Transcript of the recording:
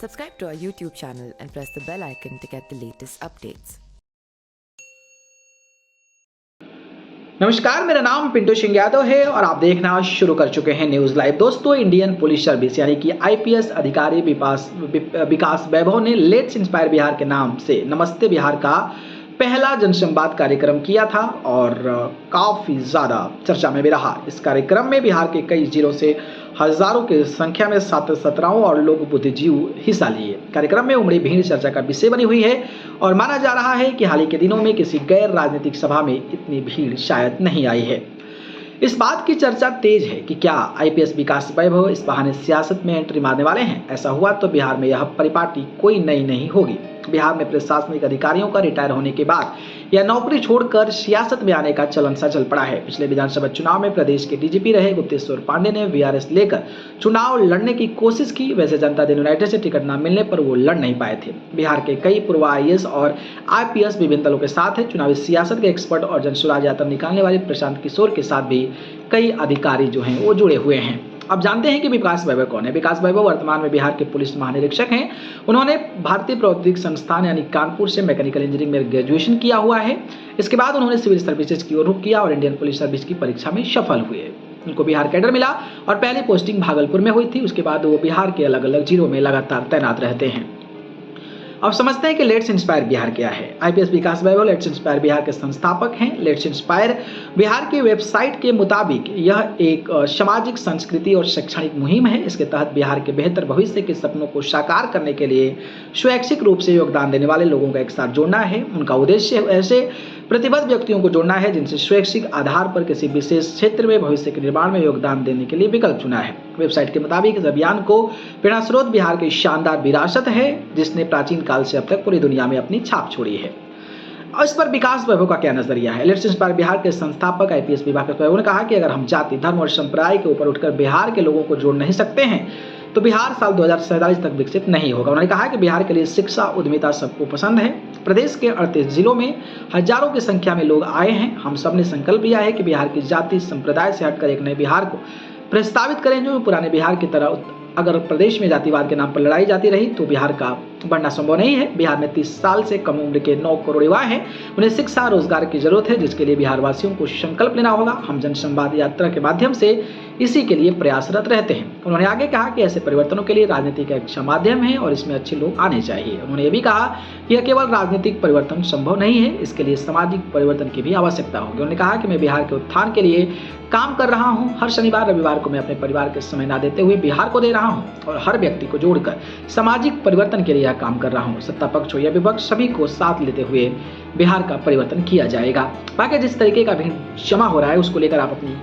Subscribe to our YouTube channel and press the bell icon to get the latest updates. नमस्कार, मेरा नाम पिंटू सिंह यादव है और आप देखना शुरू कर चुके हैं न्यूज़ लाइव। दोस्तों, इंडियन पुलिस सर्विस यानी कि आईपीएस अधिकारी विकास वैभव ने लेट्स इंस्पायर बिहार के नाम से नमस्ते बिहार का पहला जनसंवाद कार्यक्रम किया था और काफ़ी ज़्यादा चर्चा में भी रहा। इस कार्यक्रम में बिहार के कई जिलों से हजारों की संख्या में छात्र छात्राओं और लोग बुद्धिजीवी हिस्सा लिए। कार्यक्रम में उमड़ी भीड़ चर्चा का विषय बनी हुई है और माना जा रहा है कि हाल ही के दिनों में किसी गैर राजनीतिक सभा में इतनी भीड़ शायद नहीं आई है। इस बात की चर्चा तेज है कि क्या आईपीएस विकास वैभव इस बहाने सियासत में एंट्री मारने वाले हैं। ऐसा हुआ तो बिहार में यह परिपाटी कोई नई नहीं होगी। बिहार में प्रशासनिक अधिकारियों का रिटायर होने के बाद यह नौकरी छोड़कर सियासत में आने का चलन सा चल पड़ा है। पिछले विधानसभा चुनाव में प्रदेश के डीजीपी रहे गुप्तेश्वर पांडे ने वीआरएस लेकर चुनाव लड़ने की कोशिश की। वैसे जनता दल यूनाइटेड से टिकट न मिलने पर वो लड़ नहीं पाए थे। बिहार के कई पूर्व आईएएस और आईपीएस विभिन्न दलों के साथ है। चुनावी सियासत के एक्सपर्ट और जनसुराज यात्रा निकालने वाले प्रशांत किशोर के साथ भी कई अधिकारी जो हैं वो जुड़े हुए हैं। अब जानते हैं कि विकास वैभव कौन है। विकास वैभव वर्तमान में बिहार के पुलिस महानिरीक्षक हैं। उन्होंने भारतीय प्रौद्योगिकी संस्थान यानी कानपुर से मैकेनिकल इंजीनियरिंग में ग्रेजुएशन किया हुआ है। इसके बाद उन्होंने सिविल सर्विसेज की ओर रुख किया और इंडियन पुलिस सर्विस की परीक्षा में सफल हुए। उनको बिहार कैडर मिला और पहली पोस्टिंग भागलपुर में हुई थी। उसके बाद वो बिहार के अलग अलग जिलों में लगातार तैनात रहते हैं। अब समझते हैं कि लेट्स इंस्पायर बिहार क्या है। IPS Vikas Vaibhav let's inspire Bihar के संस्थापक हैं। लेट्स इंस्पायर बिहार की वेबसाइट के मुताबिक यह एक सामाजिक संस्कृति और शैक्षणिक मुहिम है। इसके तहत बिहार के बेहतर भविष्य के सपनों को साकार करने के लिए स्वैच्छिक रूप से योगदान देने वाले लोगों को एक साथ जोड़ना है। उनका उद्देश्य ऐसे प्रतिबद्ध व्यक्तियों को जोड़ना है जिनसे स्वैच्छिक आधार पर किसी विशेष क्षेत्र में भविष्य के निर्माण में योगदान देने के लिए विकल्प चुना है। वेबसाइट के मुताबिक इस अभियान को प्रेरणा स्रोत बिहार की शानदार विरासत है जिसने प्राचीन काल से अब तक पूरी दुनिया में अपनी छाप छोड़ी है। और इस पर विकास वैभव का क्या नजरिया है। लेट्स इंस्पायर बिहार के संस्थापक आईपीएस विकास वैभव ने कहा कि अगर हम जाति, धर्म और संप्रदाय के ऊपर उठकर बिहार के लोगों को जोड़ नहीं सकते हैं तो बिहार साल 2047 तक विकसित नहीं होगा। उन्होंने कहा कि बिहार के लिए शिक्षा, उद्यमिता सबको पसंद है। प्रदेश के 38 जिलों में हजारों की संख्या में लोग आए हैं। हम सब ने संकल्प लिया है कि बिहार की जाति संप्रदाय से हटकर एक नए बिहार को प्रस्तावित करें जो पुराने बिहार की तरह। अगर प्रदेश में जातिवाद के नाम पर लड़ाई जाती रही तो बिहार का बढ़ना संभव नहीं है। बिहार में 30 साल से कम उम्र के 9 करोड़ युवा हैं। उन्हें शिक्षा, रोजगार की जरूरत है जिसके लिए बिहार वासियों को संकल्प लेना होगा। हम जनसंवाद यात्रा के माध्यम से इसी के लिए प्रयासरत रहते हैं। उन्होंने आगे कहा कि ऐसे परिवर्तनों के लिए राजनीति का एक अच्छा माध्यम है और इसमें अच्छे लोग आने चाहिए। उन्होंने ये भी कहा कि यह केवल राजनीतिक परिवर्तन संभव नहीं है, इसके लिए सामाजिक परिवर्तन की भी आवश्यकता होगी। उन्होंने कहा कि मैं बिहार के उत्थान के लिए काम कर रहा हूँ। हर शनिवार रविवार को मैं अपने परिवार के समय ना देते हुए बिहार को दे रहा हूँ और हर व्यक्ति को जोड़कर सामाजिक परिवर्तन के लिए यह काम कर रहा हूँ। सत्ता पक्ष हो या विपक्ष, सभी को साथ लेते हुए बिहार का परिवर्तन किया जाएगा। बाकी जिस तरीके का भीड़ जमा हो रहा है उसको लेकर आप अपनी